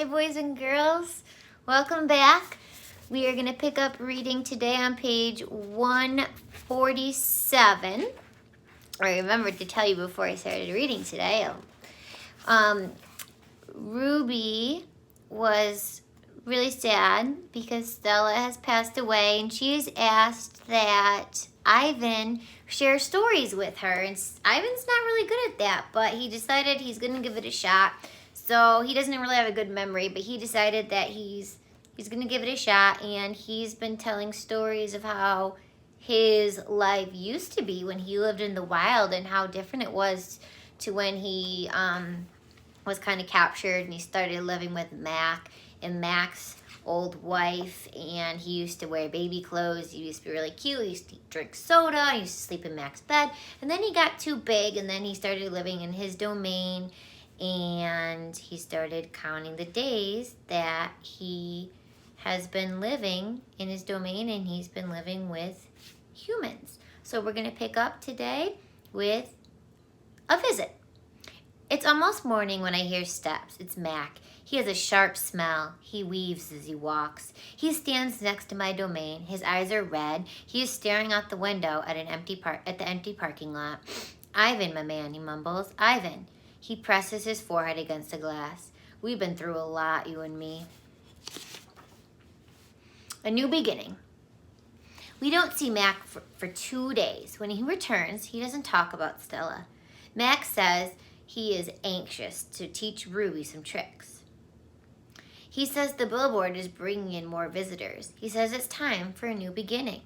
Hi, boys and girls. Welcome back. We are going to pick up reading today on page 147. I remembered to tell you before I started reading today. Ruby was really sad because Stella has passed away, and she's asked that Ivan share stories with her. And Ivan's not really good at that, but he decided he's going to give it a shot. So he doesn't really have a good memory, but he decided that he's going to give it a shot, and he's been telling stories of how his life used to be when he lived in the wild and how different it was to when he was kind of captured and he started living with Mac and Mac's old wife, and he used to wear baby clothes. He used to be really cute. He used to drink soda. He used to sleep in Mac's bed, and then he got too big, and then he started living in his domain, and he started counting the days that he has been living in his domain, and he's been living with humans. So we're going to pick up today with a visit. It's almost morning when I hear steps. It's Mac. He has a sharp smell. He weaves as he walks. He stands next to my domain. His eyes are red. He is staring out the window at the empty parking lot. Ivan, my man, he mumbles. Ivan. He presses his forehead against the glass. We've been through a lot, you and me. A new beginning. We don't see Mac for 2 days. When he returns, he doesn't talk about Stella. Mac says he is anxious to teach Ruby some tricks. He says the billboard is bringing in more visitors. He says it's time for a new beginning.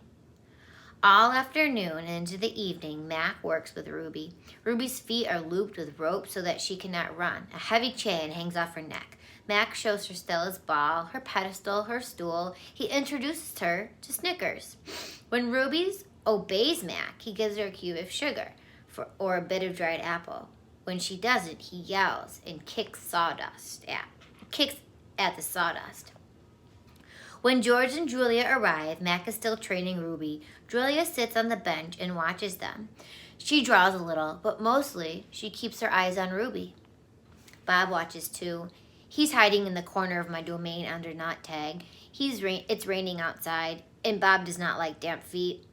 All afternoon and into the evening, Mac works with Ruby. Ruby's feet are looped with rope so that she cannot run. A heavy chain hangs off her neck. Mac shows her Stella's ball, her pedestal, her stool. He introduces her to Snickers. When Ruby obeys Mac, he gives her a cube of sugar or a bit of dried apple. When she doesn't, he yells and kicks at the sawdust. When George and Julia arrive, Mac is still training Ruby. Julia sits on the bench and watches them. She draws a little, but mostly she keeps her eyes on Ruby. Bob watches too. He's hiding in the corner of my domain under knot tag. It's raining outside, and Bob does not like damp feet.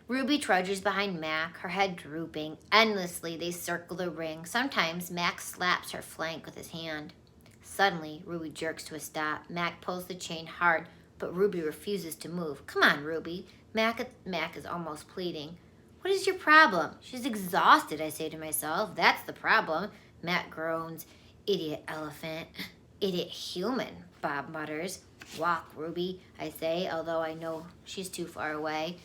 Ruby trudges behind Mac, her head drooping. Endlessly, they circle the ring. Sometimes Mac slaps her flank with his hand. Suddenly, Ruby jerks to a stop. Mac pulls the chain hard, but Ruby refuses to move. Come on, Ruby. Mac is almost pleading. What is your problem? She's exhausted, I say to myself. That's the problem. Mac groans. Idiot elephant. Idiot human, Bob mutters. Walk, Ruby, I say, although I know she's too far away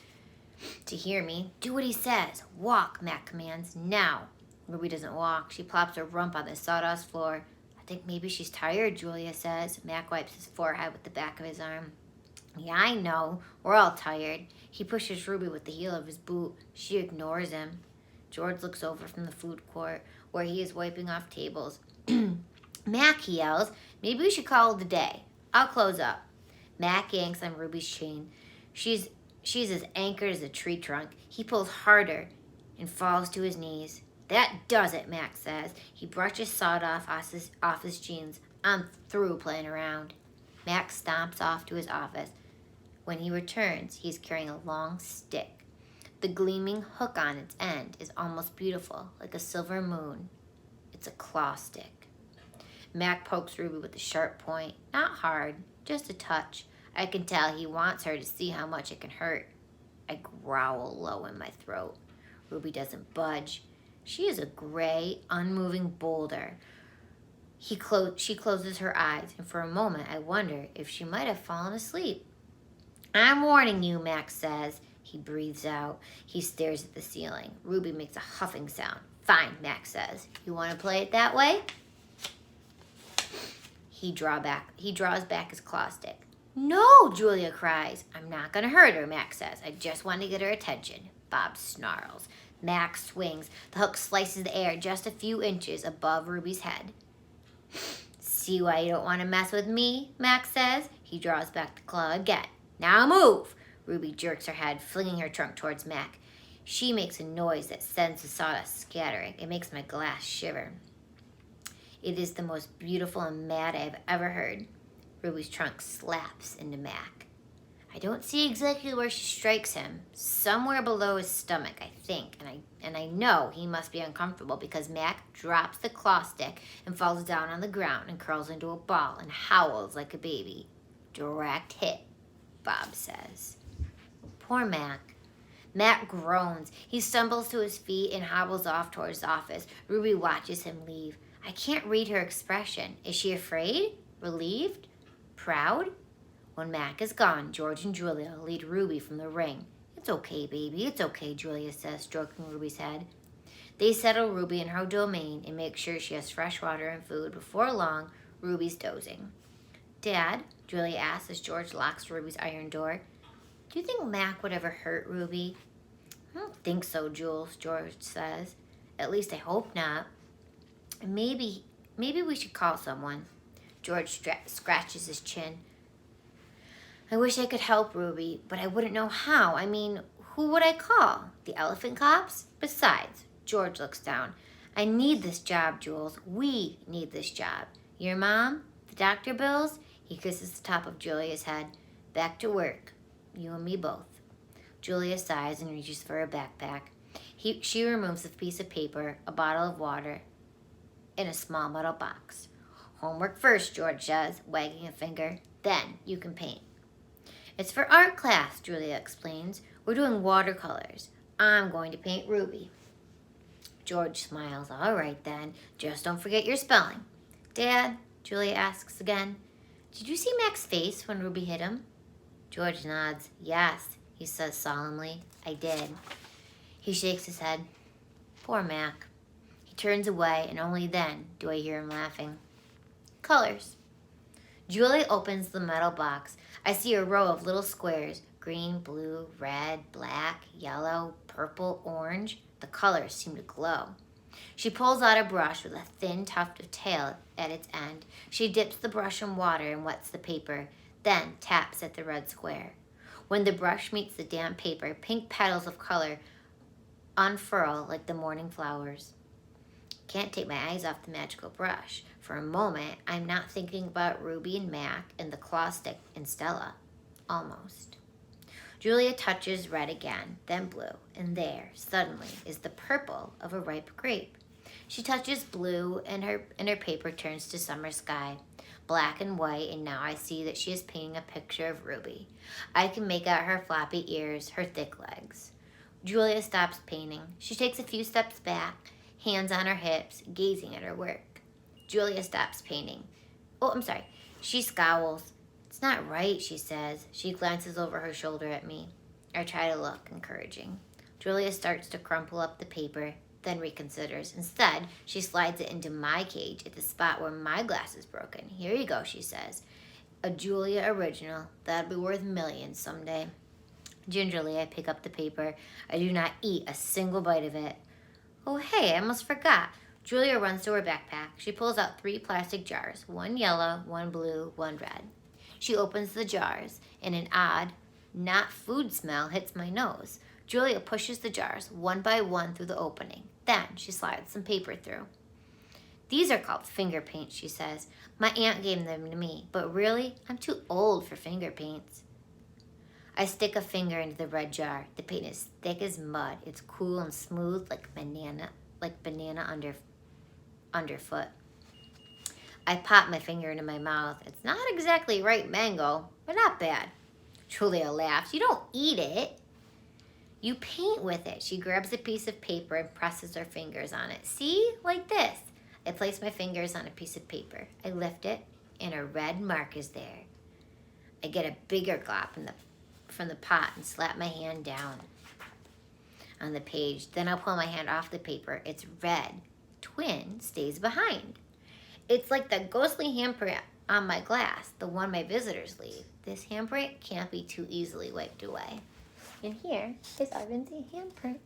to hear me. Do what he says. Walk, Mac commands. Now. Ruby doesn't walk. She plops her rump on the sawdust floor. I think maybe she's tired, Julia says. Mac wipes his forehead with the back of his arm. Yeah, I know. We're all tired. He pushes Ruby with the heel of his boot. She ignores him. George looks over from the food court, where he is wiping off tables. Mac, he yells, maybe we should call it a day. I'll close up. Mac yanks on Ruby's chain. She's as anchored as a tree trunk. He pulls harder and falls to his knees. That does it, Mac says. He brushes sawdust off his jeans. I'm through playing around. Mac stomps off to his office. When he returns, he is carrying a long stick. The gleaming hook on its end is almost beautiful, like a silver moon. It's a claw stick. Mac pokes Ruby with the sharp point. Not hard, just a touch. I can tell he wants her to see how much it can hurt. I growl low in my throat. Ruby doesn't budge. She is a gray, unmoving boulder. She closes her eyes, and for a moment I wonder if she might have fallen asleep. I'm warning you, Mac says. He breathes out. He stares at the ceiling. Ruby makes a huffing sound. Fine, Mac says. You want to play it that way? He draws back his claw stick. No, Julia cries. I'm not going to hurt her, Mac says. I just want to get her attention. Bob snarls. Mac swings. The hook slices the air just a few inches above Ruby's head. See why you don't want to mess with me, Mac says. He draws back the claw again. Now move. Ruby jerks her head, flinging her trunk towards Mac. She makes a noise that sends the sawdust scattering. It makes my glass shiver. It is the most beautiful and mad I have ever heard. Ruby's trunk slaps into Mac. I don't see exactly where she strikes him. Somewhere below his stomach, I think. And I know he must be uncomfortable because Mac drops the claw stick and falls down on the ground and curls into a ball and howls like a baby. Direct hit, Bob says. Poor Mac. Mac groans. He stumbles to his feet and hobbles off towards the office. Ruby watches him leave. I can't read her expression. Is she afraid? Relieved? Proud? When Mac is gone, George and Julia lead Ruby from the ring. It's okay, baby. It's okay, Julia says, stroking Ruby's head. They settle Ruby in her domain and make sure she has fresh water and food. Before long, Ruby's dozing. Dad, Julia asks as George locks Ruby's iron door, do you think Mac would ever hurt Ruby? I don't think so, Jules, George says. At least I hope not. Maybe we should call someone. George scratches his chin. I wish I could help Ruby, but I wouldn't know how. I mean, who would I call? The elephant cops? Besides, George looks down. I need this job, Jules. We need this job. Your mom? The doctor bills? He kisses the top of Julia's head. Back to work. You and me both. Julia sighs and reaches for a backpack. She removes a piece of paper, a bottle of water, and a small metal box. Homework first, George says, wagging a finger. Then you can paint. It's for art class, Julia explains. We're doing watercolors. I'm going to paint Ruby. George smiles. All right, then. Just don't forget your spelling. Dad, Julia asks again, did you see Mac's face when Ruby hit him? George nods. Yes, he says solemnly. I did. He shakes his head. Poor Mac. He turns away, and only then do I hear him laughing. Colors. Julia opens the metal box. I see a row of little squares, green, blue, red, black, yellow, purple, orange. The colors seem to glow. She pulls out a brush with a thin tuft of tail at its end. She dips the brush in water and wets the paper, then taps at the red square. When the brush meets the damp paper, pink petals of color unfurl like the morning flowers. Can't take my eyes off the magical brush. For a moment, I'm not thinking about Ruby and Mac and the claw stick and Stella. Almost. Julia touches red again, then blue, and there, suddenly, is the purple of a ripe grape. She touches blue, and her paper turns to summer sky, black and white, and now I see that she is painting a picture of Ruby. I can make out her floppy ears, her thick legs. Julia stops painting. She takes a few steps back, hands on her hips, gazing at her work. Julia stops painting. She scowls. It's not right, she says. She glances over her shoulder at me. I try to look encouraging. Julia starts to crumple up the paper, then reconsiders. Instead, she slides it into my cage at the spot where my glass is broken. Here you go, she says. A Julia original. That'll be worth millions someday. Gingerly, I pick up the paper. I do not eat a single bite of it. Oh, hey, I almost forgot. Julia runs to her backpack. She pulls out 3 plastic jars, one yellow, one blue, one red. She opens the jars, and an odd, not food smell hits my nose. Julia pushes the jars one by one through the opening. Then she slides some paper through. These are called finger paints, she says. My aunt gave them to me, but really, I'm too old for finger paints. I stick a finger into the red jar. The paint is thick as mud. It's cool and smooth like banana underfoot. I pop my finger into my mouth. It's not exactly ripe mango, but not bad. Julia laughs. You don't eat it. You paint with it. She grabs a piece of paper and presses her fingers on it. See? Like this. I place my fingers on a piece of paper. I lift it, and a red mark is there. I get a bigger glop from the pot and slap my hand down on the page. Then I'll pull my hand off the paper. It's red. Twin stays behind. It's like the ghostly handprint on my glass, the one my visitors leave. This handprint can't be too easily wiped away. And here is Arden's handprint.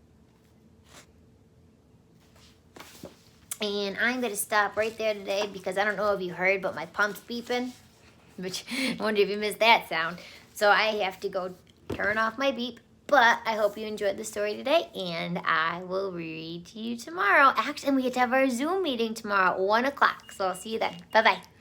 And I'm going to stop right there today because I don't know if you heard, but my pump's beeping. Which I wonder if you missed that sound. So I have to go turn off my beep. But But I hope you enjoyed the story today, and I will read to you tomorrow. Actually, and we get to have our Zoom meeting tomorrow at 1 o'clock. So I'll see you then. Bye-bye.